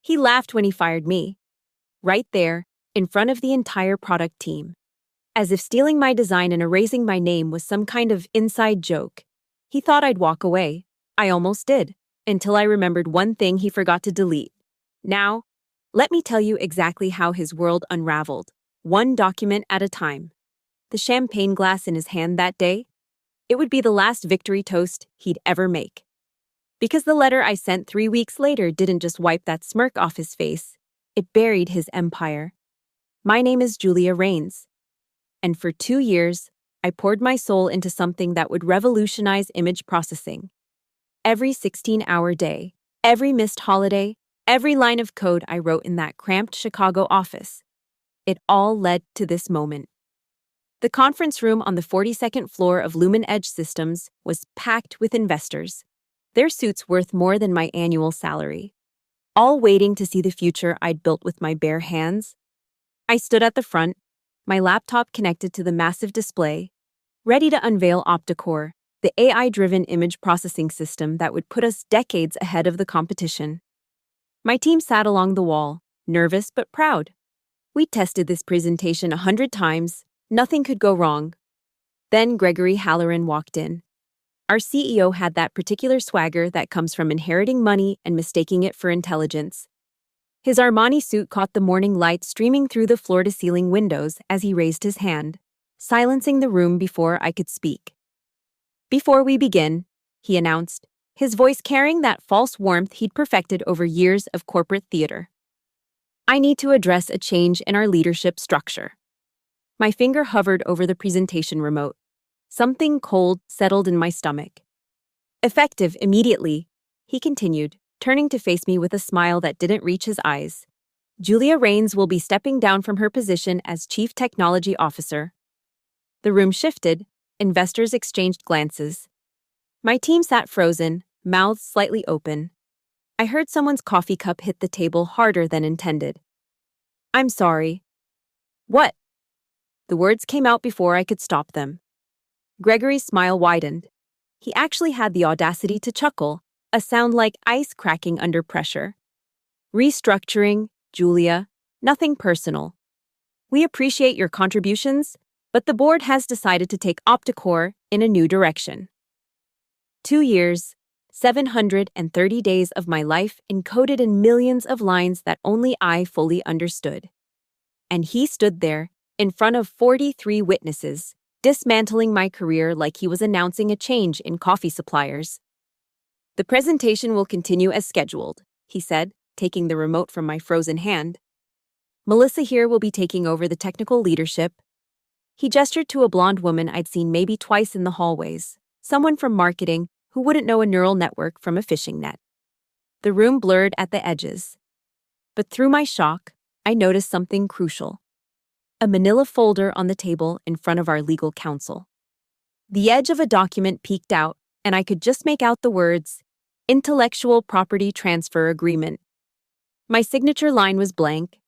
He laughed when he fired me. Right there, in front of the entire product team. As if stealing my design and erasing my name was some kind of inside joke. He thought I'd walk away. I almost did, until I remembered one thing he forgot to delete. Now, let me tell you exactly how his world unraveled, one document at a time. The champagne glass in his hand that day? It would be the last victory toast he'd ever make. Because the letter I sent 3 weeks later didn't just wipe that smirk off his face, it buried his empire. My name is Julia Rains. And for 2 years, I poured my soul into something that would revolutionize image processing. Every 16-hour day, every missed holiday, every line of code I wrote in that cramped Chicago office. It all led to this moment. The conference room on the 42nd floor of Lumen Edge Systems was packed with investors, their suits worth more than my annual salary, all waiting to see the future I'd built with my bare hands. I stood at the front, my laptop connected to the massive display, ready to unveil OptiCore, the AI-driven image processing system that would put us decades ahead of the competition. My team sat along the wall, nervous but proud. We tested this presentation 100 times. Nothing could go wrong. Then Gregory Halloran walked in. Our CEO had that particular swagger that comes from inheriting money and mistaking it for intelligence. His Armani suit caught the morning light streaming through the floor-to-ceiling windows as he raised his hand, silencing the room before I could speak. "Before we begin," he announced, his voice carrying that false warmth he'd perfected over years of corporate theater. "I need to address a change in our leadership structure." My finger hovered over the presentation remote. Something cold settled in my stomach. "Effective immediately," he continued, turning to face me with a smile that didn't reach his eyes. "Julia Rains will be stepping down from her position as Chief Technology Officer." The room shifted, investors exchanged glances. My team sat frozen, mouths slightly open. I heard someone's coffee cup hit the table harder than intended. "I'm sorry." "What?" The words came out before I could stop them. Gregory's smile widened. He actually had the audacity to chuckle, a sound like ice cracking under pressure. "Restructuring, Julia, nothing personal. We appreciate your contributions, but the board has decided to take OptiCore in a new direction." 2 years, 730 days of my life encoded in millions of lines that only I fully understood. And he stood there, in front of 43 witnesses, dismantling my career like he was announcing a change in coffee suppliers. "The presentation will continue as scheduled," he said, taking the remote from my frozen hand. "Melissa here will be taking over the technical leadership." He gestured to a blonde woman I'd seen maybe twice in the hallways, someone from marketing who wouldn't know a neural network from a fishing net. The room blurred at the edges. But through my shock, I noticed something crucial. A manila folder on the table in front of our legal counsel. The edge of a document peeked out, and I could just make out the words, "Intellectual Property Transfer Agreement." My signature line was blank.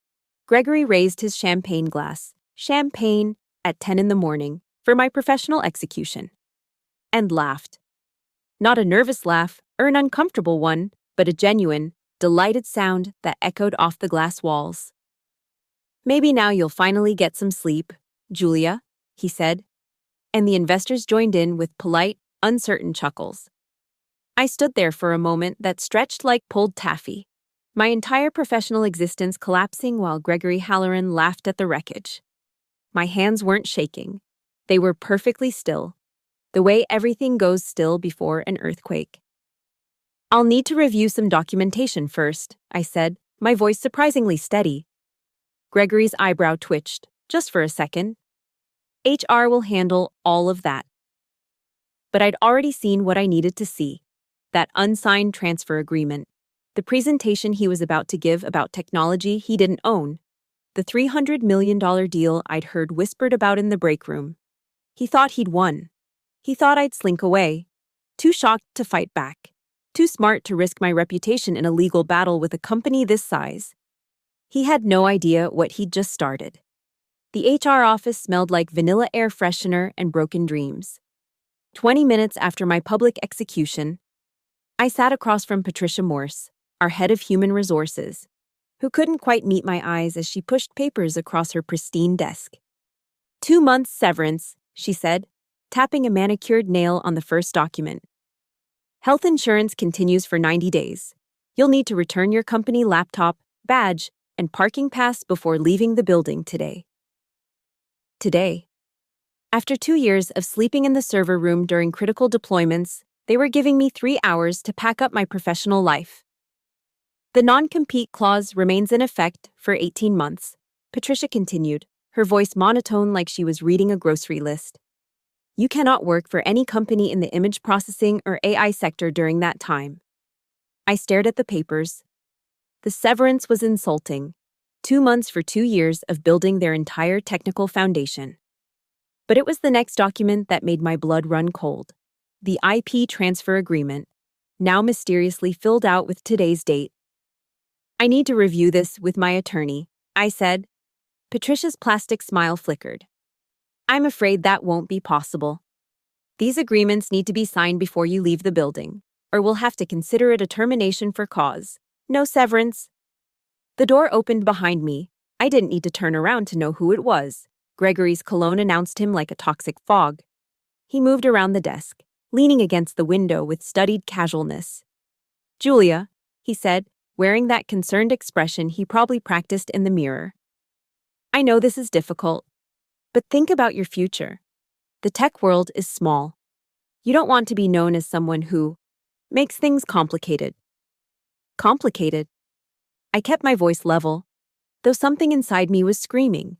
Gregory raised his champagne glass, champagne, at 10 in the morning, for my professional execution. And laughed. Not a nervous laugh or an uncomfortable one, but a genuine, delighted sound that echoed off the glass walls. "Maybe now you'll finally get some sleep, Julia," he said, and the investors joined in with polite, uncertain chuckles. I stood there for a moment that stretched like pulled taffy, my entire professional existence collapsing while Gregory Halloran laughed at the wreckage. My hands weren't shaking. They were perfectly still, the way everything goes still before an earthquake. "I'll need to review some documentation first," I said, my voice surprisingly steady. Gregory's eyebrow twitched, just for a second. "HR will handle all of that." But I'd already seen what I needed to see. That unsigned transfer agreement. The presentation he was about to give about technology he didn't own. The $300 million deal I'd heard whispered about in the break room. He thought he'd won. He thought I'd slink away. Too shocked to fight back. Too smart to risk my reputation in a legal battle with a company this size. He had no idea what he'd just started. The HR office smelled like vanilla air freshener and broken dreams. 20 minutes after my public execution, I sat across from Patricia Morse, our head of human resources, who couldn't quite meet my eyes as she pushed papers across her pristine desk. 2 months severance, she said, tapping a manicured nail on the first document. Health insurance continues for 90 days. You'll need to return your company laptop, badge, and parking pass before leaving the building today. Today. After 2 years of sleeping in the server room during critical deployments, they were giving me 3 hours to pack up my professional life. The non-compete clause remains in effect for 18 months, Patricia continued, her voice monotone like she was reading a grocery list. You cannot work for any company in the image processing or AI sector during that time. I stared at the papers. The severance was insulting. 2 months for 2 years of building their entire technical foundation. But it was the next document that made my blood run cold. The IP transfer agreement, now mysteriously filled out with today's date. I need to review this with my attorney, I said. Patricia's plastic smile flickered. I'm afraid that won't be possible. These agreements need to be signed before you leave the building, or we'll have to consider it a termination for cause. No severance. The door opened behind me. I didn't need to turn around to know who it was. Gregory's cologne announced him like a toxic fog. He moved around the desk, leaning against the window with studied casualness. Julia, he said, wearing that concerned expression he probably practiced in the mirror. I know this is difficult, but think about your future. The tech world is small. You don't want to be known as someone who makes things complicated. Complicated? I kept my voice level, though something inside me was screaming.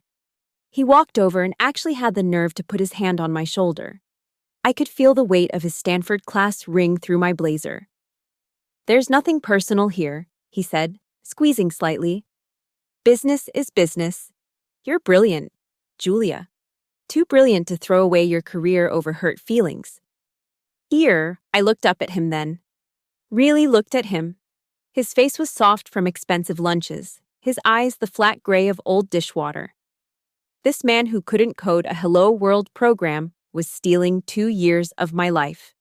He walked over and actually had the nerve to put his hand on my shoulder. I could feel the weight of his Stanford class ring through my blazer. There's nothing personal here, he said, squeezing slightly. Business is business. You're brilliant, Julia. Too brilliant to throw away your career over hurt feelings. I looked up at him then. Really looked at him. His face was soft from expensive lunches, his eyes the flat gray of old dishwater. This man who couldn't code a Hello World program was stealing 2 years of my life.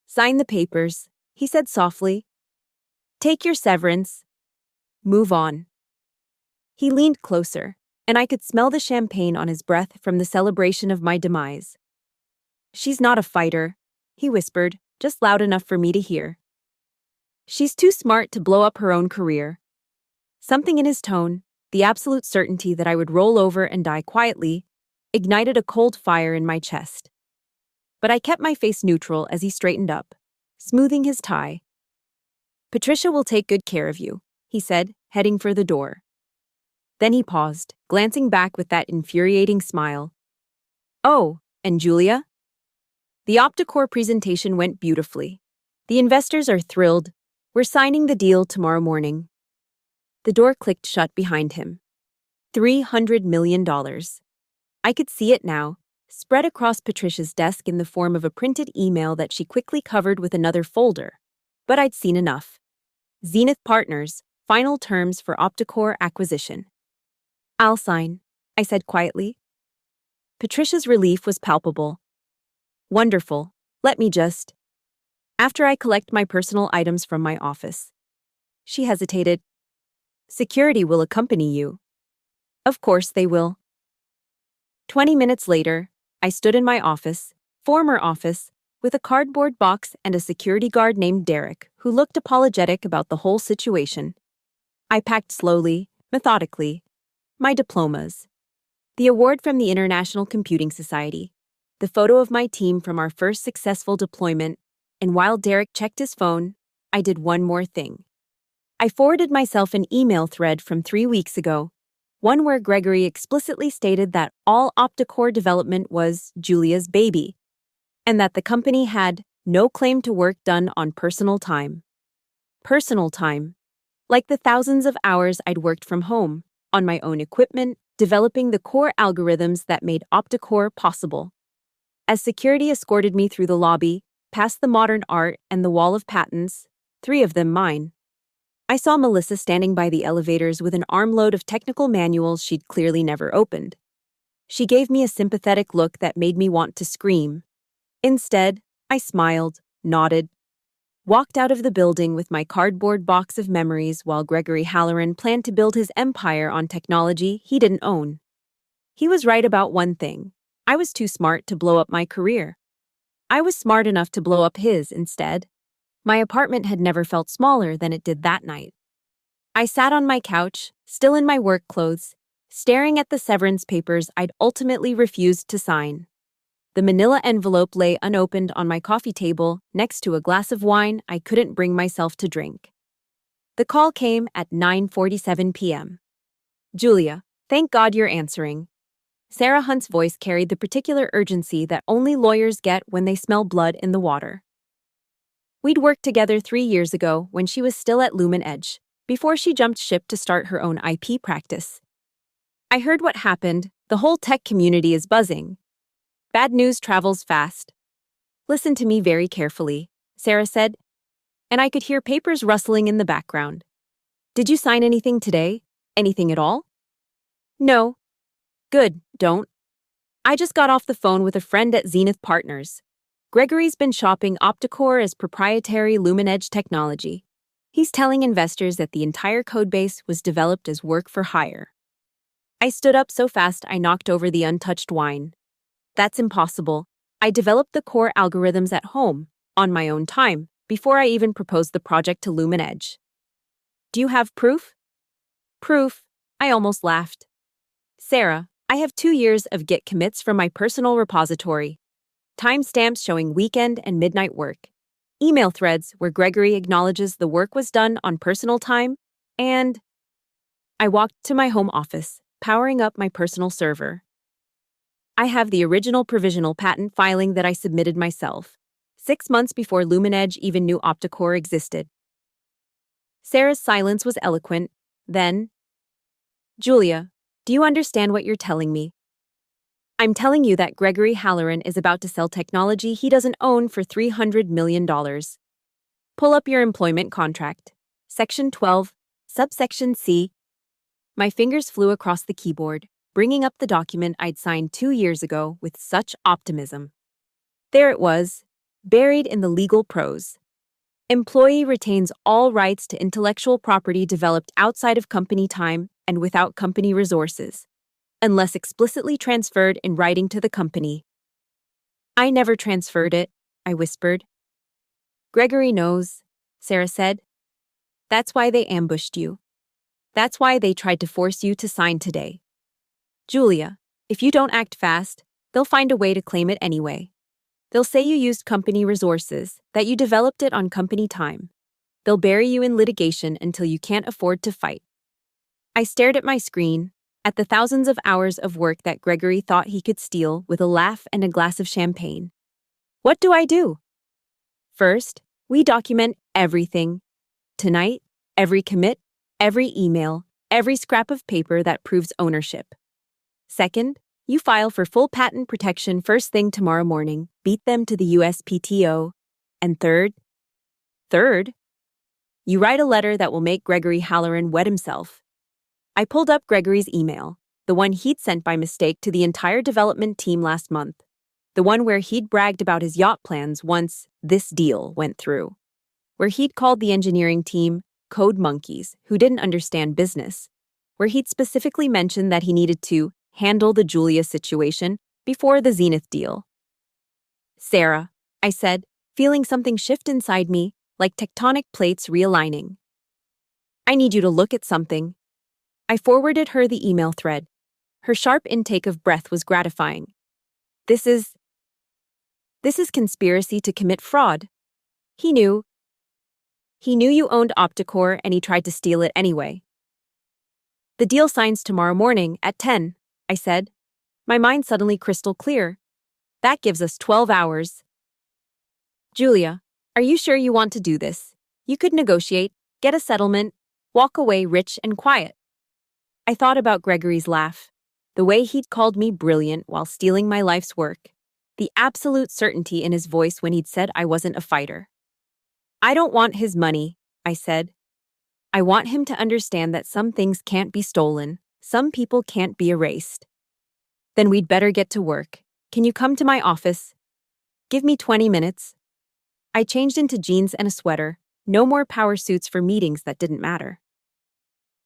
Sign the papers, he said softly. Take your severance. Move on. He leaned closer, and I could smell the champagne on his breath from the celebration of my demise. She's not a fighter, he whispered, just loud enough for me to hear. She's too smart to blow up her own career. Something in his tone, the absolute certainty that I would roll over and die quietly, ignited a cold fire in my chest. But I kept my face neutral as he straightened up, smoothing his tie. Patricia will take good care of you, he said, heading for the door. Then he paused, glancing back with that infuriating smile. Oh, and Julia? The Opticore presentation went beautifully. The investors are thrilled. We're signing the deal tomorrow morning. The door clicked shut behind him. $300 million. I could see it now, spread across Patricia's desk in the form of a printed email that she quickly covered with another folder. But I'd seen enough. Zenith Partners, final terms for Opticore acquisition. I'll sign, I said quietly. Patricia's relief was palpable. Wonderful. Let me just. After I collect my personal items from my office. She hesitated. Security will accompany you. Of course they will. 20 minutes later, I stood in my office, former office, with a cardboard box and a security guard named Derek, who looked apologetic about the whole situation. I packed slowly, methodically. My diplomas. The award from the International Computing Society. The photo of my team from our first successful deployment, and while Derek checked his phone, I did one more thing. I forwarded myself an email thread from 3 weeks ago, one where Gregory explicitly stated that all Opticore development was Julia's baby, and that the company had no claim to work done on personal time. Personal time. Like the thousands of hours I'd worked from home, on my own equipment, developing the core algorithms that made Opticore possible. As security escorted me through the lobby, past the modern art and the wall of patents, 3 of them mine, I saw Melissa standing by the elevators with an armload of technical manuals she'd clearly never opened. She gave me a sympathetic look that made me want to scream. Instead, I smiled, nodded. walked out of the building with my cardboard box of memories while Gregory Halloran planned to build his empire on technology he didn't own. He was right about one thing. I was too smart to blow up my career. I was smart enough to blow up his instead. My apartment had never felt smaller than it did that night. I sat on my couch, still in my work clothes, staring at the severance papers I'd ultimately refused to sign. The manila envelope lay unopened on my coffee table next to a glass of wine I couldn't bring myself to drink. The call came at 9:47 p.m. "Julia, thank God you're answering." Sarah Hunt's voice carried the particular urgency that only lawyers get when they smell blood in the water. We'd worked together 3 years ago when she was still at Lumen Edge, before she jumped ship to start her own IP practice. "I heard what happened. The whole tech community is buzzing. Bad news travels fast." "Listen to me very carefully," Sarah said, and I could hear papers rustling in the background. "Did you sign anything today? Anything at all?" "No." "Good, don't. I just got off the phone with a friend at Zenith Partners. Gregory's been shopping Opticore as proprietary Lumen Edge technology. He's telling investors that the entire codebase was developed as work for hire." I stood up so fast I knocked over the untouched wine. "That's impossible. I developed the core algorithms at home, on my own time, before I even proposed the project to Lumen Edge." "Do you have proof?" "Proof?" I almost laughed. "Sarah, I have 2 years of Git commits from my personal repository. Timestamps showing weekend and midnight work. Email threads where Gregory acknowledges the work was done on personal time, and..." I walked to my home office, powering up my personal server. "I have the original provisional patent filing that I submitted myself, 6 months before Lumen Edge even knew Opticore existed." Sarah's silence was eloquent. Then, "Julia, do you understand what you're telling me?" "I'm telling you that Gregory Halloran is about to sell technology he doesn't own for $300 million. Pull up your employment contract. Section 12, subsection C." My fingers flew across the keyboard, bringing up the document I'd signed 2 years ago with such optimism. There it was, buried in the legal prose. "Employee retains all rights to intellectual property developed outside of company time and without company resources, unless explicitly transferred in writing to the company." "I never transferred it," I whispered. "Gregory knows," Sarah said. "That's why they ambushed you. That's why they tried to force you to sign today. Julia, if you don't act fast, they'll find a way to claim it anyway. They'll say you used company resources, that you developed it on company time. They'll bury you in litigation until you can't afford to fight." I stared at my screen, at the thousands of hours of work that Gregory thought he could steal with a laugh and a glass of champagne. What do I do? First, we document everything. Tonight, every commit, every email, every scrap of paper that proves ownership. Second, you file for full patent protection first thing tomorrow morning, beat them to the USPTO. And third, you write a letter that will make Gregory Halloran wet himself. I pulled up Gregory's email, the one he'd sent by mistake to the entire development team last month, the one where he'd bragged about his yacht plans once this deal went through, where he'd called the engineering team code monkeys who didn't understand business, where he'd specifically mentioned that he needed to handle the Julia situation before the Zenith deal. "Sarah," I said, feeling something shift inside me, like tectonic plates realigning. "I need you to look at something." I forwarded her the email thread. Her sharp intake of breath was gratifying. This is conspiracy to commit fraud. He knew you owned Opticore and he tried to steal it anyway." "The deal signs tomorrow morning at 10, I said. My mind suddenly crystal clear. That gives us 12 hours. "Julia, are you sure you want to do this? You could negotiate, get a settlement, walk away rich and quiet." I thought about Gregory's laugh, the way he'd called me brilliant while stealing my life's work, the absolute certainty in his voice when he'd said I wasn't a fighter. "I don't want his money," I said. "I want him to understand that some things can't be stolen, some people can't be erased." "Then we'd better get to work. Can you come to my office?" "Give me 20 minutes. I changed into jeans and a sweater. No more power suits for meetings that didn't matter.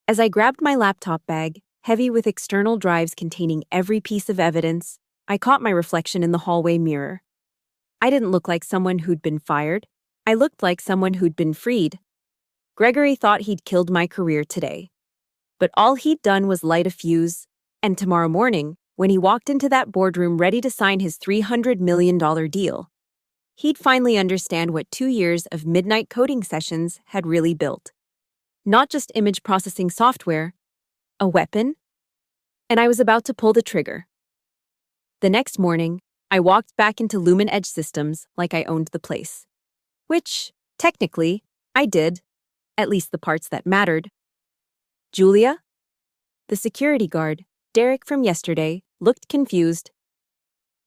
As I grabbed my laptop bag, heavy with external drives containing every piece of evidence, I caught my reflection in the hallway mirror. I didn't look like someone who'd been fired. I looked like someone who'd been freed. Gregory thought he'd killed my career today. But all he'd done was light a fuse, and tomorrow morning, when he walked into that boardroom ready to sign his $300 million deal, he'd finally understand what 2 years of midnight coding sessions had really built. Not just image processing software, a weapon, and I was about to pull the trigger. The next morning, I walked back into Lumen Edge Systems like I owned the place. Which, technically, I did, at least the parts that mattered. Julia? The security guard, Derek from yesterday, looked confused.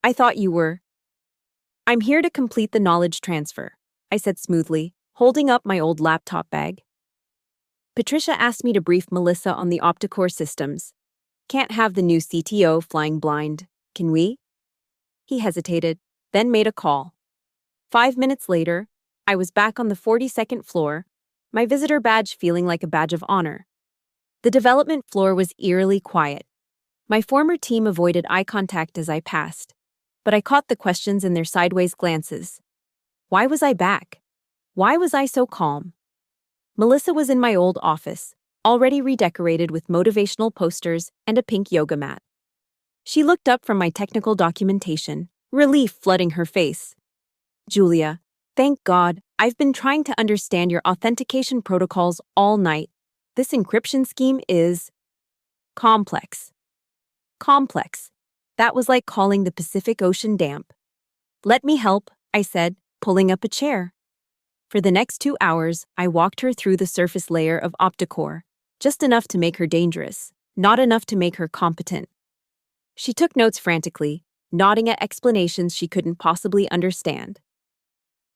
I thought you were. I'm here to complete the knowledge transfer, I said smoothly, holding up my old laptop bag. Patricia asked me to brief Melissa on the Opticore systems. Can't have the new CTO flying blind, can we? He hesitated, then made a call. 5 minutes later, I was back on the 42nd floor, my visitor badge feeling like a badge of honor. The development floor was eerily quiet. My former team avoided eye contact as I passed, but I caught the questions in their sideways glances. Why was I back? Why was I so calm? Melissa was in my old office, already redecorated with motivational posters and a pink yoga mat. She looked up from my technical documentation, relief flooding her face. Julia, thank God, I've been trying to understand your authentication protocols all night. This encryption scheme is complex. Complex. That was like calling the Pacific Ocean damp. Let me help, I said, pulling up a chair. For the next 2 hours, I walked her through the surface layer of Opticore, just enough to make her dangerous, not enough to make her competent. She took notes frantically, nodding at explanations she couldn't possibly understand.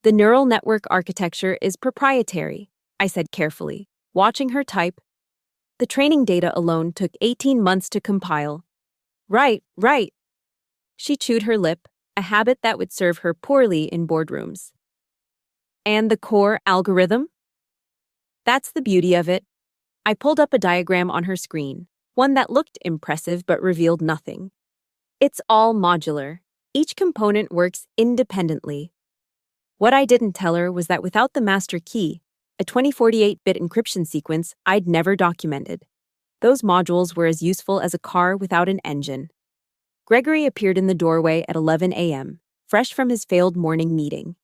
The neural network architecture is proprietary, I said carefully, watching her type. The training data alone took 18 months to compile. Right. She chewed her lip, a habit that would serve her poorly in boardrooms. And the core algorithm? That's the beauty of it. I pulled up a diagram on her screen, one that looked impressive but revealed nothing. It's all modular. Each component works independently. What I didn't tell her was that without the master key, a 2048-bit encryption sequence I'd never documented, those modules were as useful as a car without an engine. Gregory appeared in the doorway at 11 a.m., fresh from his failed morning meeting.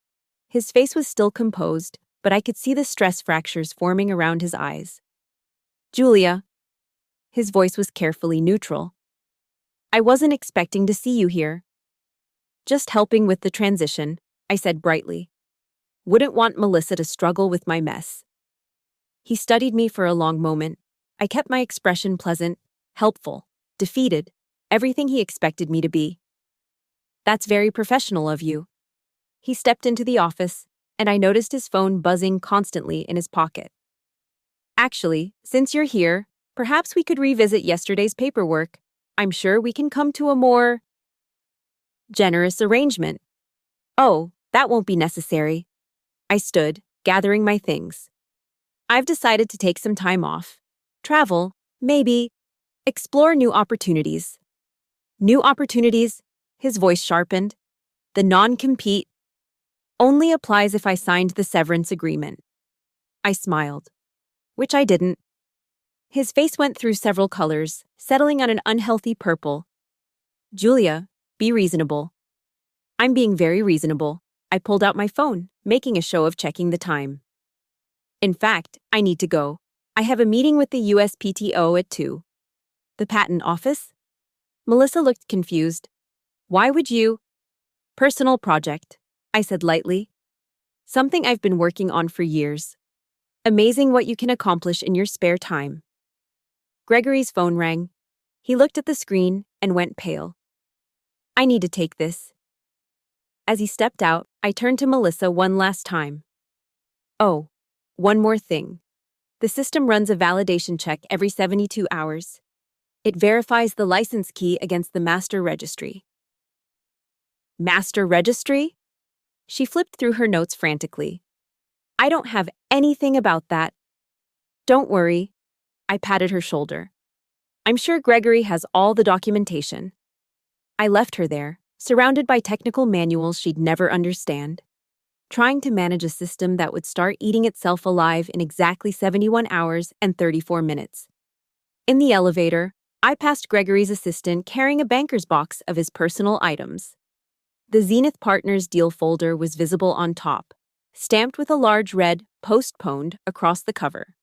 His face was still composed, but I could see the stress fractures forming around his eyes. Julia. His voice was carefully neutral. I wasn't expecting to see you here. Just helping with the transition, I said brightly. Wouldn't want Melissa to struggle with my mess. He studied me for a long moment. I kept my expression pleasant, helpful, defeated, everything he expected me to be. That's very professional of you. He stepped into the office, and I noticed his phone buzzing constantly in his pocket. Actually, since you're here, perhaps we could revisit yesterday's paperwork. I'm sure we can come to a more generous arrangement. Oh, that won't be necessary. I stood, gathering my things. I've decided to take some time off. Travel, maybe. Explore new opportunities. New opportunities? His voice sharpened. The non-compete only applies if I signed the severance agreement. I smiled. Which I didn't. His face went through several colors, settling on an unhealthy purple. Julia, be reasonable. I'm being very reasonable. I pulled out my phone, making a show of checking the time. In fact, I need to go. I have a meeting with the USPTO at 2. The patent office? Melissa looked confused. Why would you? Personal project, I said lightly. Something I've been working on for years. Amazing what you can accomplish in your spare time. Gregory's phone rang. He looked at the screen and went pale. I need to take this. As he stepped out, I turned to Melissa one last time. Oh, one more thing. The system runs a validation check every 72 hours. It verifies the license key against the master registry. Master registry? She flipped through her notes frantically. I don't have anything about that. Don't worry. I patted her shoulder. I'm sure Gregory has all the documentation. I left her there, surrounded by technical manuals she'd never understand, trying to manage a system that would start eating itself alive in exactly 71 hours and 34 minutes. In the elevator, I passed Gregory's assistant carrying a banker's box of his personal items. The Zenith Partners deal folder was visible on top, stamped with a large red "postponed" across the cover.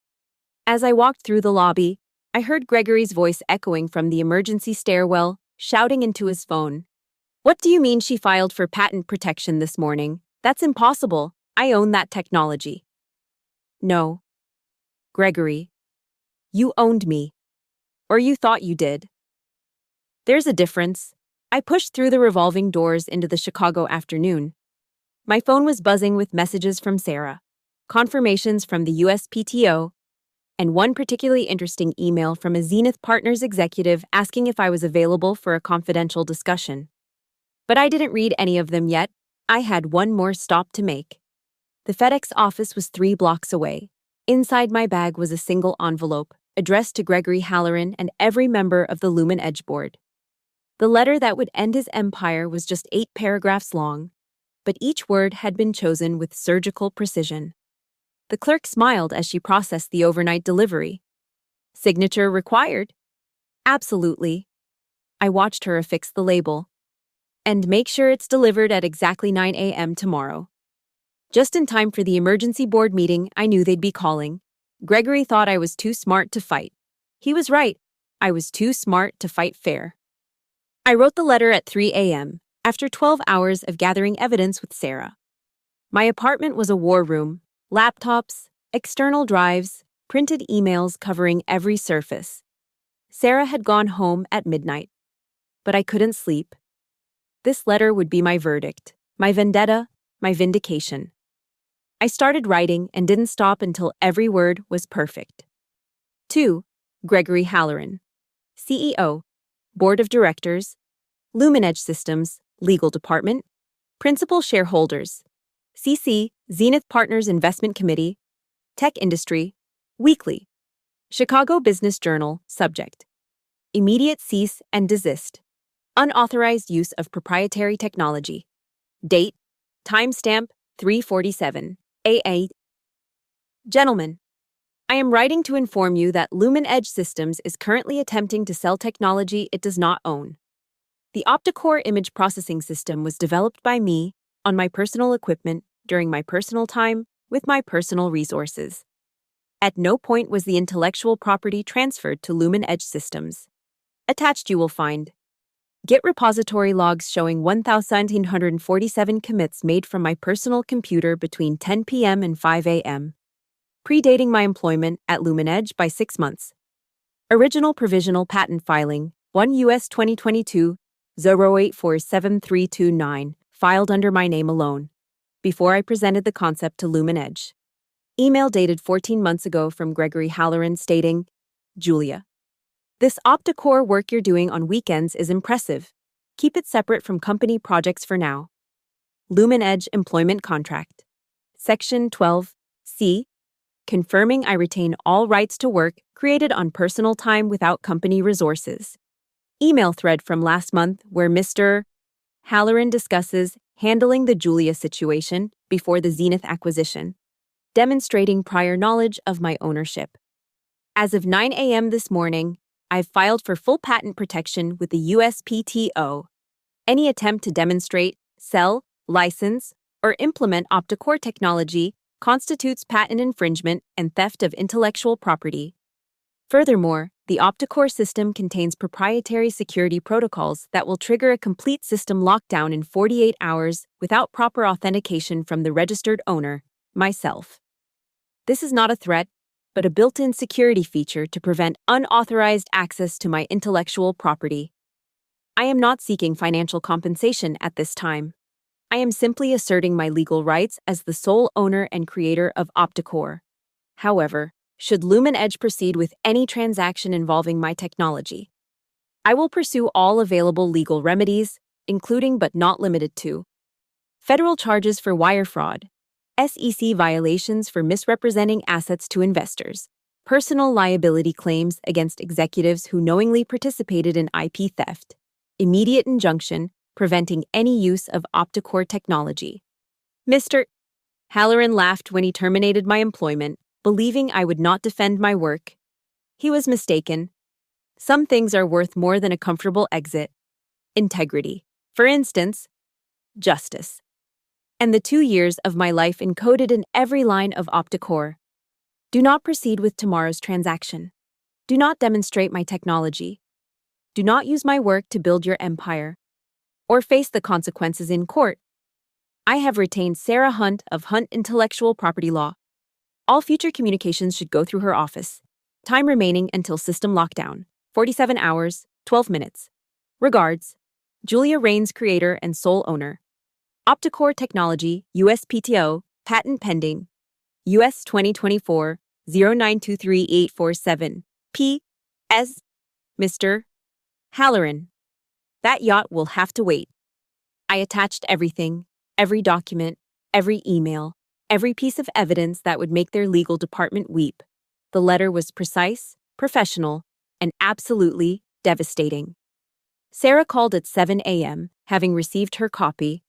As I walked through the lobby, I heard Gregory's voice echoing from the emergency stairwell, shouting into his phone. What do you mean she filed for patent protection this morning? That's impossible. I own that technology. No. Gregory. You owned me. Or you thought you did. There's a difference. I pushed through the revolving doors into the Chicago afternoon. My phone was buzzing with messages from Sarah, confirmations from the USPTO, and one particularly interesting email from a Zenith Partners executive asking if I was available for a confidential discussion. But I didn't read any of them yet. I had one more stop to make. The FedEx office was 3 blocks away. Inside my bag was a single envelope, addressed to Gregory Halloran and every member of the Lumen Edge board. The letter that would end his empire was just 8 paragraphs long, but each word had been chosen with surgical precision. The clerk smiled as she processed the overnight delivery. Signature required? Absolutely. I watched her affix the label. And make sure it's delivered at exactly 9 a.m. tomorrow. Just in time for the emergency board meeting I knew they'd be calling. Gregory thought I was too smart to fight. He was right. I was too smart to fight fair. I wrote the letter at 3 a.m., after 12 hours of gathering evidence with Sarah. My apartment was a war room. Laptops, external drives, printed emails covering every surface. Sarah had gone home at midnight. But I couldn't sleep. This letter would be my verdict, my vendetta, my vindication. I started writing and didn't stop until every word was perfect. To Gregory Halloran, CEO, Board of Directors, Lumen Edge Systems, Legal Department, Principal Shareholders, CC, Zenith Partners Investment Committee, Tech Industry, Weekly, Chicago Business Journal, Subject, Immediate cease and desist, unauthorized use of proprietary technology, date, timestamp 3:47, AA. Gentlemen, I am writing to inform you that Lumen Edge Systems is currently attempting to sell technology it does not own. The OptiCore image processing system was developed by me on my personal equipment during my personal time with my personal resources. At no point was the intellectual property transferred to Lumen Edge Systems. Attached you will find Git repository logs showing 1,947 commits made from my personal computer between 10 p.m. and 5 a.m., predating my employment at Lumen Edge by 6 months. Original provisional patent filing, 1 U.S. 2022 0847329, filed under my name alone, before I presented the concept to Lumen Edge. Email dated 14 months ago from Gregory Halloran stating, Julia, this OptiCore work you're doing on weekends is impressive. Keep it separate from company projects for now. Lumen Edge Employment Contract. Section 12C. Confirming I retain all rights to work created on personal time without company resources. Email thread from last month where Mr. Halloran discusses handling the Julia situation before the Zenith acquisition, demonstrating prior knowledge of my ownership. As of 9 a.m. this morning, I've filed for full patent protection with the USPTO. Any attempt to demonstrate, sell, license, or implement OptiCore technology constitutes patent infringement and theft of intellectual property. Furthermore, the OptiCore system contains proprietary security protocols that will trigger a complete system lockdown in 48 hours without proper authentication from the registered owner, myself. This is not a threat, but a built-in security feature to prevent unauthorized access to my intellectual property. I am not seeking financial compensation at this time. I am simply asserting my legal rights as the sole owner and creator of OptiCore. However, should Lumen Edge proceed with any transaction involving my technology, I will pursue all available legal remedies, including but not limited to federal charges for wire fraud, SEC violations for misrepresenting assets to investors, personal liability claims against executives who knowingly participated in IP theft, immediate injunction preventing any use of opticore technology. Mr. Halloran laughed when he terminated my employment, believing I would not defend my work. He was mistaken. Some things are worth more than a comfortable exit. Integrity, for instance, justice. And the 2 years of my life encoded in every line of opticore. Do not proceed with tomorrow's transaction. Do not demonstrate my technology. Do not use my work to build your empire, or face the consequences in court. I have retained Sarah Hunt of Hunt Intellectual Property Law. All future communications should go through her office. Time remaining until system lockdown, 47 hours, 12 minutes. Regards, Julia Rains, creator and sole owner. Opticore Technology, USPTO, patent pending. US 2024 0923847. P.S. Mr. Halloran. That yacht will have to wait. I attached everything, every document, every email, every piece of evidence that would make their legal department weep. The letter was precise, professional, and absolutely devastating. Sarah called at 7 a.m., having received her copy.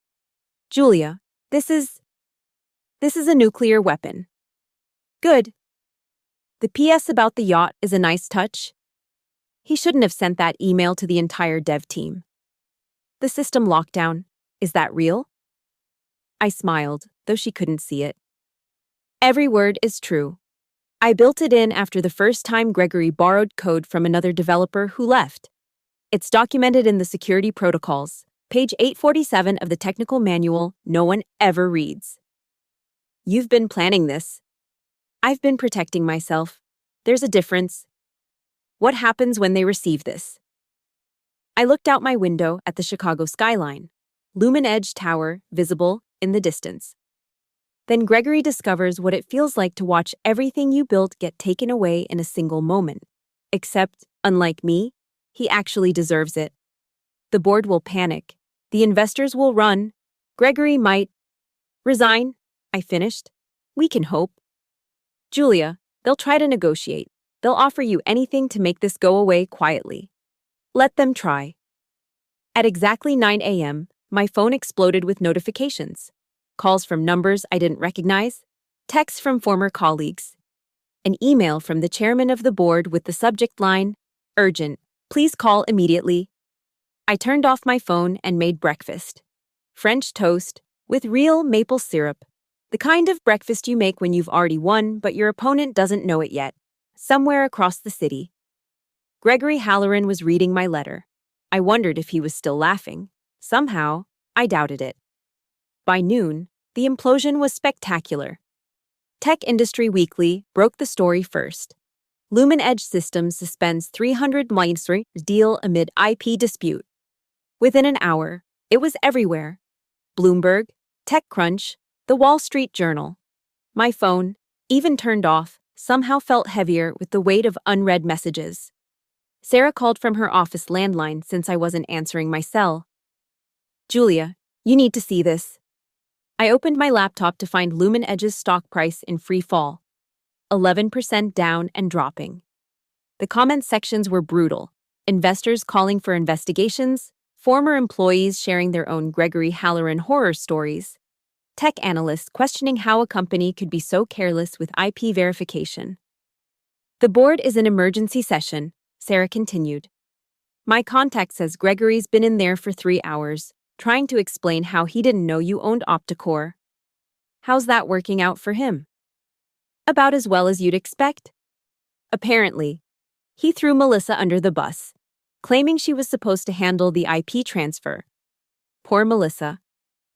Julia, this is a nuclear weapon. Good. The PS about the yacht is a nice touch. He shouldn't have sent that email to the entire dev team. The system lockdown, is that real? I smiled, though she couldn't see it. Every word is true. I built it in after the first time Gregory borrowed code from another developer who left. It's documented in the security protocols, page 847 of the technical manual no one ever reads. You've been planning this. I've been protecting myself. There's a difference. What happens when they receive this? I looked out my window at the Chicago skyline, Lumen Edge Tower visible in the distance. Then Gregory discovers what it feels like to watch everything you built get taken away in a single moment. Except, unlike me, he actually deserves it. The board will panic. The investors will run. Gregory might resign. I finished. We can hope. Julia, they'll try to negotiate. They'll offer you anything to make this go away quietly. Let them try. At exactly 9 a.m., my phone exploded with notifications. Calls from numbers I didn't recognize, texts from former colleagues, an email from the chairman of the board with the subject line, "Urgent, please call immediately." I turned off my phone and made breakfast. French toast with real maple syrup, the kind of breakfast you make when you've already won but your opponent doesn't know it yet, somewhere across the city. Gregory Halloran was reading my letter. I wondered if he was still laughing. Somehow, I doubted it. By noon, the implosion was spectacular. Tech Industry Weekly broke the story first. Lumen Edge Systems suspends $300 million deal amid IP dispute. Within an hour, it was everywhere. Bloomberg, TechCrunch, The Wall Street Journal. My phone, even turned off, somehow felt heavier with the weight of unread messages. Sarah called from her office landline since I wasn't answering my cell. Julia, you need to see this. I opened my laptop to find Lumen Edge's stock price in free fall, 11% down and dropping. The comment sections were brutal. Investors calling for investigations, former employees sharing their own Gregory Halloran horror stories, tech analysts questioning how a company could be so careless with IP verification. The board is in emergency session, Sarah continued. My contact says Gregory's been in there for 3 hours, trying to explain how he didn't know you owned Opticore. How's that working out for him? About as well as you'd expect. Apparently, he threw Melissa under the bus, claiming she was supposed to handle the IP transfer. Poor Melissa,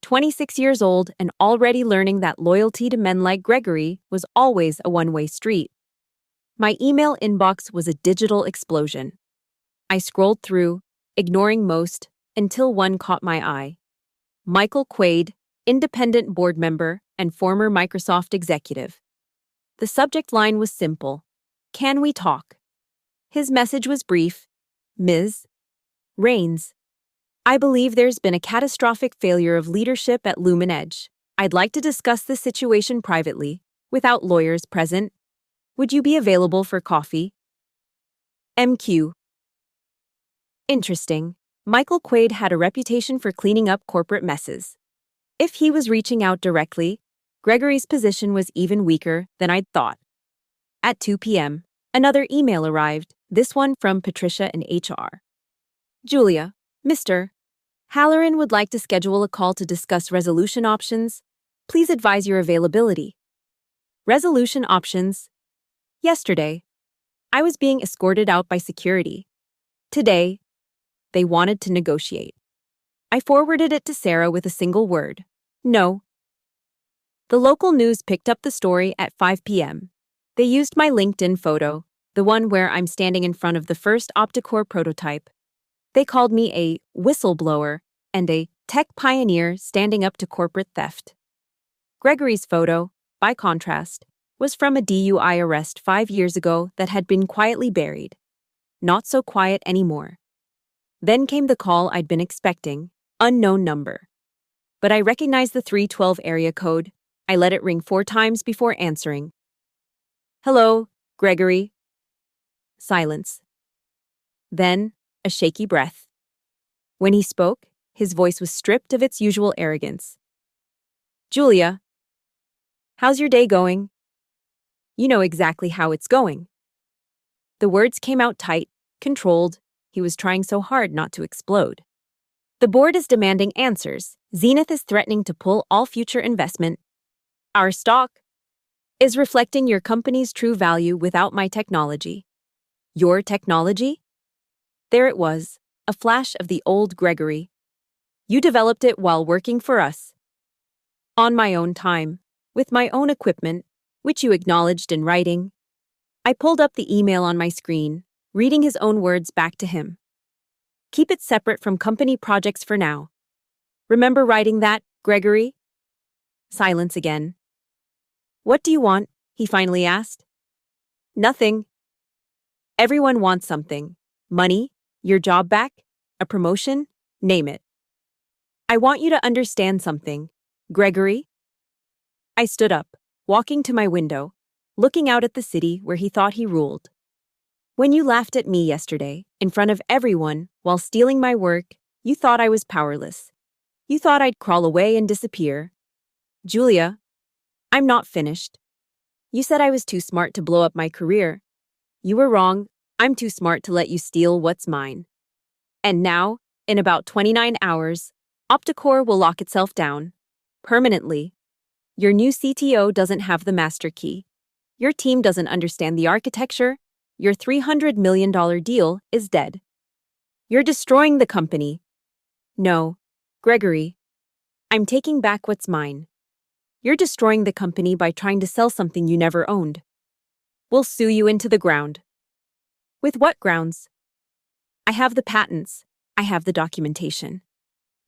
26 years old and already learning that loyalty to men like Gregory was always a one-way street. My email inbox was a digital explosion. I scrolled through, ignoring most, until one caught my eye. Michael Quaid, independent board member and former Microsoft executive. The subject line was simple. Can we talk? His message was brief. Ms. Rains. I believe there's been a catastrophic failure of leadership at Lumen Edge. I'd like to discuss the situation privately, without lawyers present. Would you be available for coffee? MQ. Interesting. Michael Quaid had a reputation for cleaning up corporate messes. If he was reaching out directly, Gregory's position was even weaker than I'd thought. At 2 p.m., another email arrived, this one from Patricia in HR. Julia, Mr. Halloran would like to schedule a call to discuss resolution options. Please advise your availability. Resolution options. Yesterday, I was being escorted out by security. Today, they wanted to negotiate. I forwarded it to Sarah with a single word. No. The local news picked up the story at 5 p.m. They used my LinkedIn photo, the one where I'm standing in front of the first Opticore prototype. They called me a whistleblower and a tech pioneer standing up to corporate theft. Gregory's photo, by contrast, was from a DUI arrest 5 years ago that had been quietly buried. Not so quiet anymore. Then came the call I'd been expecting, unknown number. But I recognized the 312 area code. I let it ring 4 times before answering. Hello, Gregory. Silence. Then, a shaky breath. When he spoke, his voice was stripped of its usual arrogance. Julia, how's your day going? You know exactly how it's going. The words came out tight, controlled. He was trying so hard not to explode. The board is demanding answers. Zenith is threatening to pull all future investment. Our stock is reflecting your company's true value without my technology. Your technology? There it was, a flash of the old Gregory. You developed it while working for us. On my own time, with my own equipment, which you acknowledged in writing. I pulled up the email on my screen, reading his own words back to him. Keep it separate from company projects for now. Remember writing that, Gregory? Silence again. What do you want? He finally asked. Nothing. Everyone wants something. Money, your job back, a promotion, name it. I want you to understand something, Gregory. I stood up, walking to my window, looking out at the city where he thought he ruled. When you laughed at me yesterday, in front of everyone, while stealing my work, you thought I was powerless. You thought I'd crawl away and disappear. Julia, I'm not finished. You said I was too smart to blow up my career. You were wrong. I'm too smart to let you steal what's mine. And now, in about 29 hours, Opticore will lock itself down. Permanently. Your new CTO doesn't have the master key. Your team doesn't understand the architecture. Your $300 million deal is dead. You're destroying the company. No, Gregory. I'm taking back what's mine. You're destroying the company by trying to sell something you never owned. We'll sue you into the ground. With what grounds? I have the patents. I have the documentation.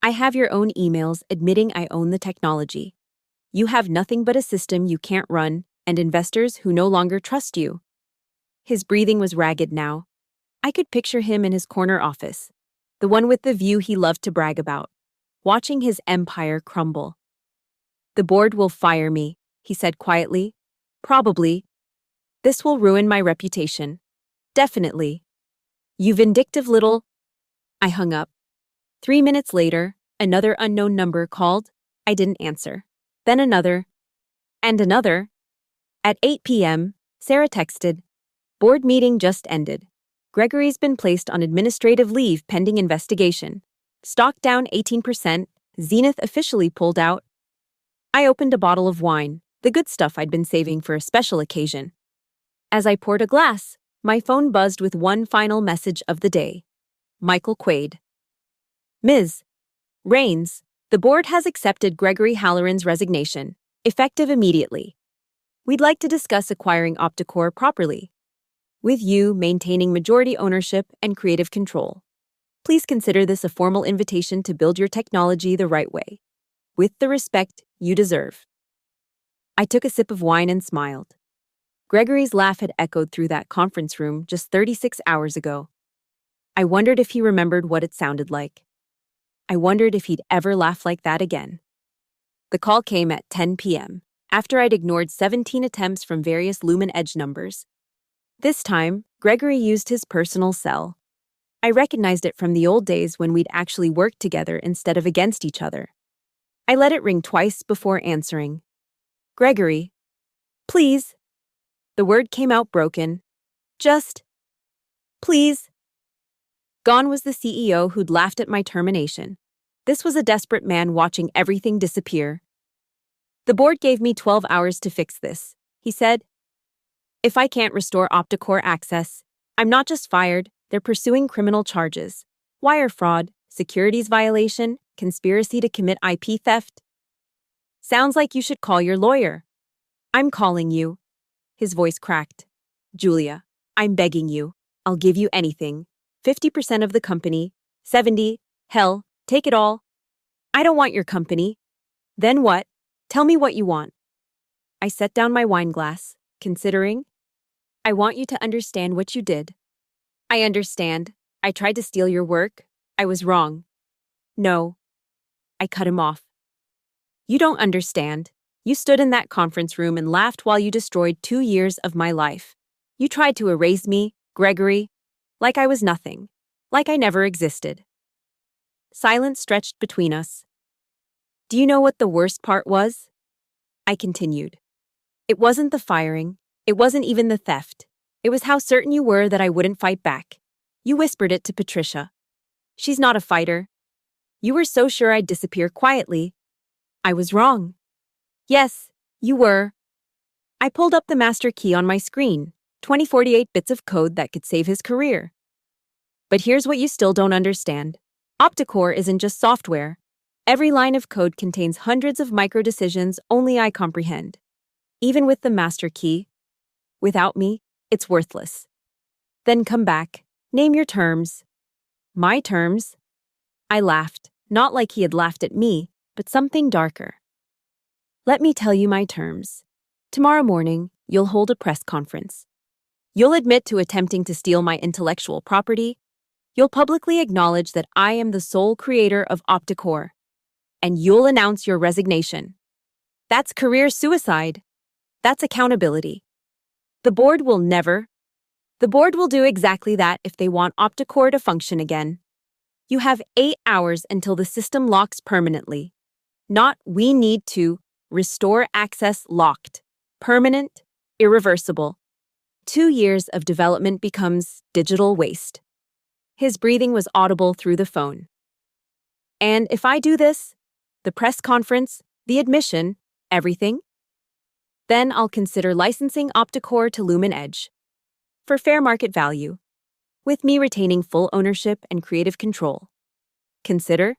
I have your own emails admitting I own the technology. You have nothing but a system you can't run and investors who no longer trust you. His breathing was ragged now. I could picture him in his corner office, the one with the view he loved to brag about, watching his empire crumble. The board will fire me, he said quietly. Probably. This will ruin my reputation. Definitely. You vindictive little... I hung up. 3 minutes later, another unknown number called. I didn't answer. Then another. And another. At 8 p.m., Sarah texted, "Board meeting just ended. Gregory's been placed on administrative leave pending investigation. Stock down 18%, Zenith officially pulled out." I opened a bottle of wine, the good stuff I'd been saving for a special occasion. As I poured a glass, my phone buzzed with one final message of the day. Michael Quaid. Ms. Rains, the board has accepted Gregory Halloran's resignation, effective immediately. We'd like to discuss acquiring Opticore properly, with you maintaining majority ownership and creative control. Please consider this a formal invitation to build your technology the right way, with the respect you deserve. I took a sip of wine and smiled. Gregory's laugh had echoed through that conference room just 36 hours ago. I wondered if he remembered what it sounded like. I wondered if he'd ever laugh like that again. The call came at 10 p.m., after I'd ignored 17 attempts from various Lumen Edge numbers. This time, Gregory used his personal cell. I recognized it from the old days when we'd actually worked together instead of against each other. I let it ring twice before answering. Gregory. Please. The word came out broken. Just. Please. Gone was the CEO who'd laughed at my termination. This was a desperate man watching everything disappear. The board gave me 12 hours to fix this, he said. If I can't restore OptiCore access, I'm not just fired, they're pursuing criminal charges. Wire fraud, securities violation, conspiracy to commit IP theft. Sounds like you should call your lawyer. I'm calling you. His voice cracked. Julia, I'm begging you. I'll give you anything. 50% of the company. 70. Hell, take it all. I don't want your company. Then what? Tell me what you want. I set down my wine glass, considering. I want you to understand what you did. I understand. I tried to steal your work. I was wrong. No. I cut him off. You don't understand. You stood in that conference room and laughed while you destroyed 2 years of my life. You tried to erase me, Gregory, like I was nothing, like I never existed. Silence stretched between us. Do you know what the worst part was? I continued. It wasn't the firing. It wasn't even the theft. It was how certain you were that I wouldn't fight back. You whispered it to Patricia. She's not a fighter. You were so sure I'd disappear quietly. I was wrong. Yes, you were. I pulled up the master key on my screen, 2048 bits of code that could save his career. But here's what you still don't understand. OptiCore isn't just software. Every line of code contains hundreds of micro-decisions only I comprehend. Even with the master key, without me, it's worthless. Then come back. Name your terms. My terms? I laughed, not like he had laughed at me, but something darker. Let me tell you my terms. Tomorrow morning, you'll hold a press conference. You'll admit to attempting to steal my intellectual property. You'll publicly acknowledge that I am the sole creator of OptiCore. And you'll announce your resignation. That's career suicide. That's accountability. The board will do exactly that if they want OptiCore to function again. You have 8 hours until the system locks permanently. Not we need to restore access locked. Permanent, irreversible. 2 years of development becomes digital waste. His breathing was audible through the phone. And if I do this, the press conference, the admission, everything, then I'll consider licensing OptiCore to Lumen Edge for fair market value, with me retaining full ownership and creative control. Consider?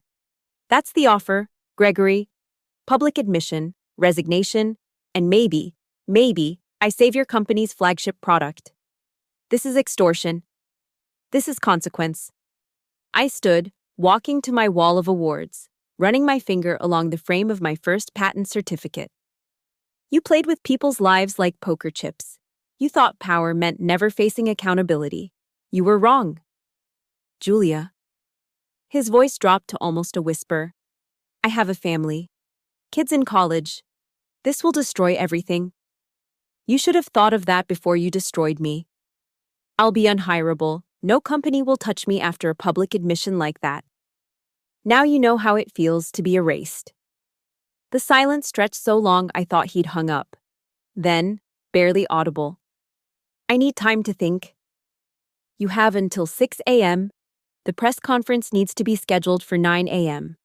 That's the offer, Gregory. Public admission, resignation, and maybe, I save your company's flagship product. This is extortion. This is consequence. I stood, walking to my wall of awards, running my finger along the frame of my first patent certificate. You played with people's lives like poker chips. You thought power meant never facing accountability. You were wrong. Julia. His voice dropped to almost a whisper. I have a family. Kids in college. This will destroy everything. You should have thought of that before you destroyed me. I'll be unhireable. No company will touch me after a public admission like that. Now you know how it feels to be erased. The silence stretched so long I thought he'd hung up. Then, barely audible. I need time to think. You have until 6 a.m. The press conference needs to be scheduled for 9 a.m.,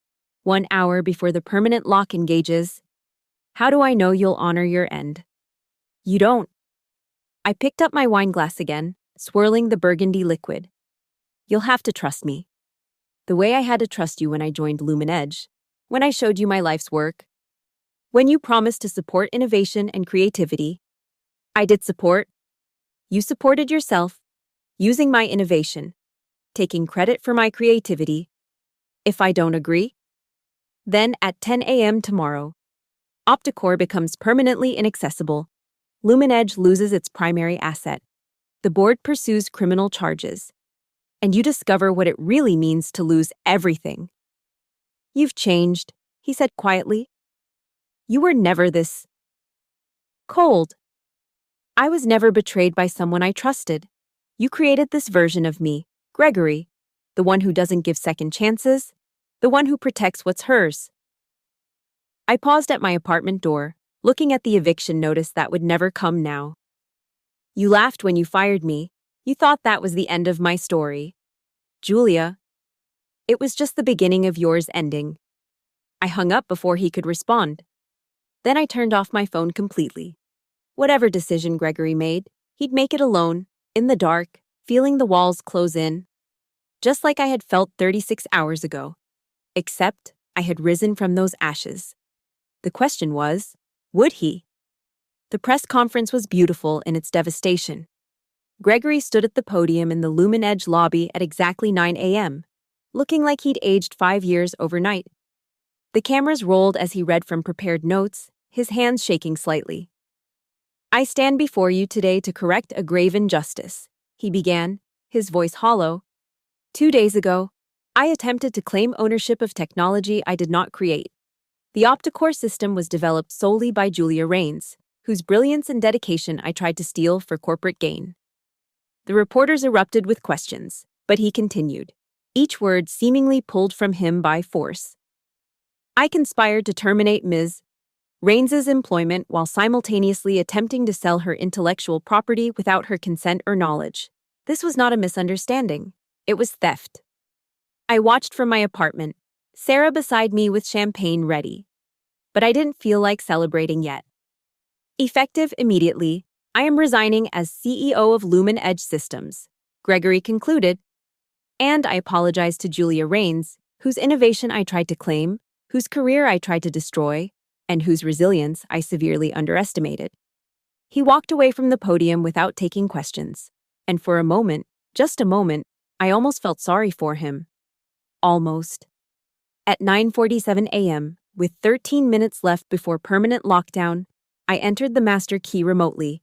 1 hour before the permanent lock engages. How do I know you'll honor your end? You don't. I picked up my wine glass again, swirling the burgundy liquid. You'll have to trust me. The way I had to trust you when I joined Lumen Edge, when I showed you my life's work, when you promised to support innovation and creativity. I did support. You supported yourself, using my innovation, taking credit for my creativity. If I don't agree, then at 10 a.m. tomorrow, OptiCore becomes permanently inaccessible. Lumen Edge loses its primary asset. The board pursues criminal charges. And you discover what it really means to lose everything. You've changed, he said quietly. You were never this cold. I was never betrayed by someone I trusted. You created this version of me, Gregory, the one who doesn't give second chances, the one who protects what's hers. I paused at my apartment door, looking at the eviction notice that would never come now. You laughed when you fired me. You thought that was the end of my story. Julia, it was just the beginning of yours ending. I hung up before he could respond. Then I turned off my phone completely. Whatever decision Gregory made, he'd make it alone, in the dark, feeling the walls close in. Just like I had felt 36 hours ago. Except I had risen from those ashes. The question was, would he? The press conference was beautiful in its devastation. Gregory stood at the podium in the Lumen Edge lobby at exactly 9 a.m., looking like he'd aged 5 years overnight. The cameras rolled as he read from prepared notes, his hands shaking slightly. I stand before you today to correct a grave injustice, he began, his voice hollow. 2 days ago, I attempted to claim ownership of technology I did not create. The OptiCore system was developed solely by Julia Rains, whose brilliance and dedication I tried to steal for corporate gain. The reporters erupted with questions, but he continued, each word seemingly pulled from him by force. I conspired to terminate Ms. Rains's employment while simultaneously attempting to sell her intellectual property without her consent or knowledge. This was not a misunderstanding. It was theft. I watched from my apartment, Sarah beside me with champagne ready. But I didn't feel like celebrating yet. Effective immediately, I am resigning as CEO of Lumen Edge Systems, Gregory concluded. And I apologized to Julia Rains, whose innovation I tried to claim, whose career I tried to destroy, and whose resilience I severely underestimated. He walked away from the podium without taking questions, and for a moment, just a moment, I almost felt sorry for him. Almost. At 9:47 a.m., with 13 minutes left before permanent lockdown, I entered the master key remotely.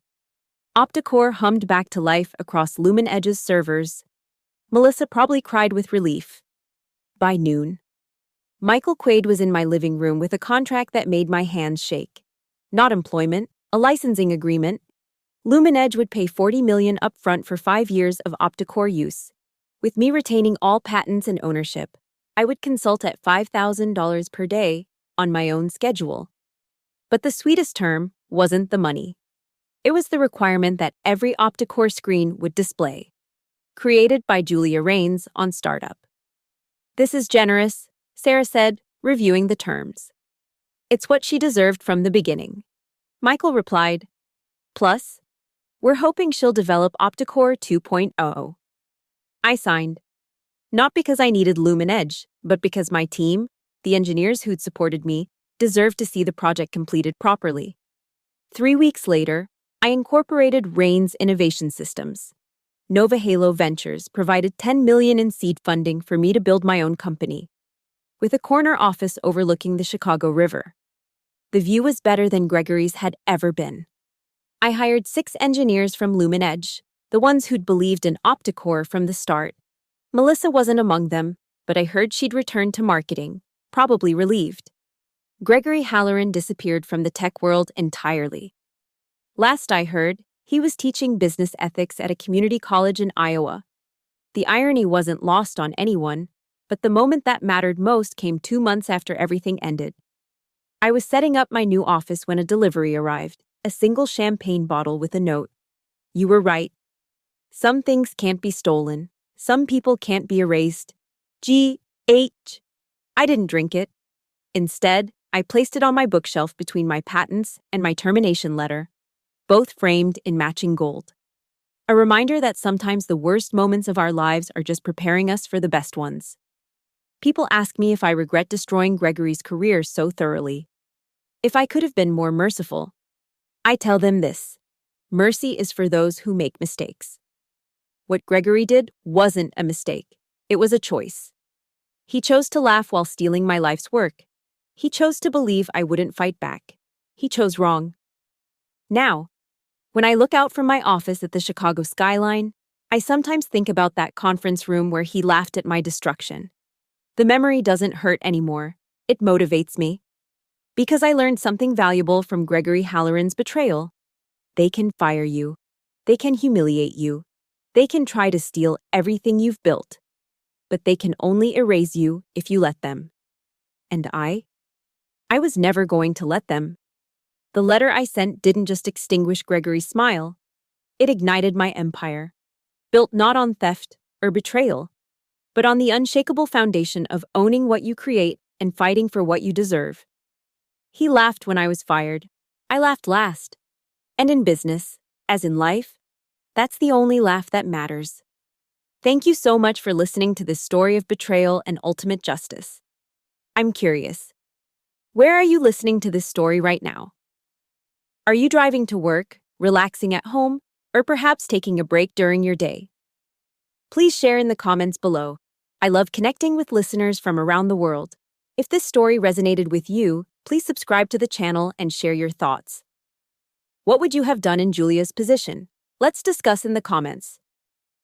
OptiCore hummed back to life across Lumen Edge's servers. Melissa probably cried with relief. By noon, Michael Quaid was in my living room with a contract that made my hands shake. Not employment, a licensing agreement. Lumen Edge would pay $40 million upfront for 5 years of OptiCore use. With me retaining all patents and ownership, I would consult at $5,000 per day on my own schedule. But the sweetest term wasn't the money. It was the requirement that every OptiCore screen would display. Created by Julia Rains on Startup. This is generous, Sarah said, reviewing the terms. It's what she deserved from the beginning. Michael replied, plus, we're hoping she'll develop OptiCore 2.0. I signed. Not because I needed Lumen Edge, but because my team, the engineers who'd supported me, deserved to see the project completed properly. 3 weeks later, I incorporated Rains Innovation Systems. Nova Halo Ventures provided $10 million in seed funding for me to build my own company, with a corner office overlooking the Chicago River. The view was better than Gregory's had ever been. I hired 6 engineers from Lumen Edge, the ones who'd believed in OptiCore from the start. Melissa wasn't among them, but I heard she'd returned to marketing, probably relieved. Gregory Halloran disappeared from the tech world entirely. Last I heard, he was teaching business ethics at a community college in Iowa. The irony wasn't lost on anyone, but the moment that mattered most came 2 months after everything ended. I was setting up my new office when a delivery arrived, a single champagne bottle with a note. You were right. Some things can't be stolen. Some people can't be erased. G.H. I didn't drink it. Instead, I placed it on my bookshelf between my patents and my termination letter, both framed in matching gold. A reminder that sometimes the worst moments of our lives are just preparing us for the best ones. People ask me if I regret destroying Gregory's career so thoroughly. If I could have been more merciful. I tell them this: mercy is for those who make mistakes. What Gregory did wasn't a mistake. It was a choice. He chose to laugh while stealing my life's work. He chose to believe I wouldn't fight back. He chose wrong. Now, when I look out from my office at the Chicago skyline, I sometimes think about that conference room where he laughed at my destruction. The memory doesn't hurt anymore, It motivates me. Because I learned something valuable from Gregory Halloran's betrayal. They can fire you. They can humiliate you. They can try to steal everything you've built. But they can only erase you if you let them. And I was never going to let them. The letter I sent didn't just extinguish Gregory's smile. It ignited my empire, built not on theft or betrayal, but on the unshakable foundation of owning what you create and fighting for what you deserve. He laughed when I was fired. I laughed last. And in business, as in life, that's the only laugh that matters. Thank you so much for listening to this story of betrayal and ultimate justice. I'm curious. Where are you listening to this story right now? Are you driving to work, relaxing at home, or perhaps taking a break during your day? Please share in the comments below. I love connecting with listeners from around the world. If this story resonated with you, please subscribe to the channel and share your thoughts. What would you have done in Julia's position? Let's discuss in the comments.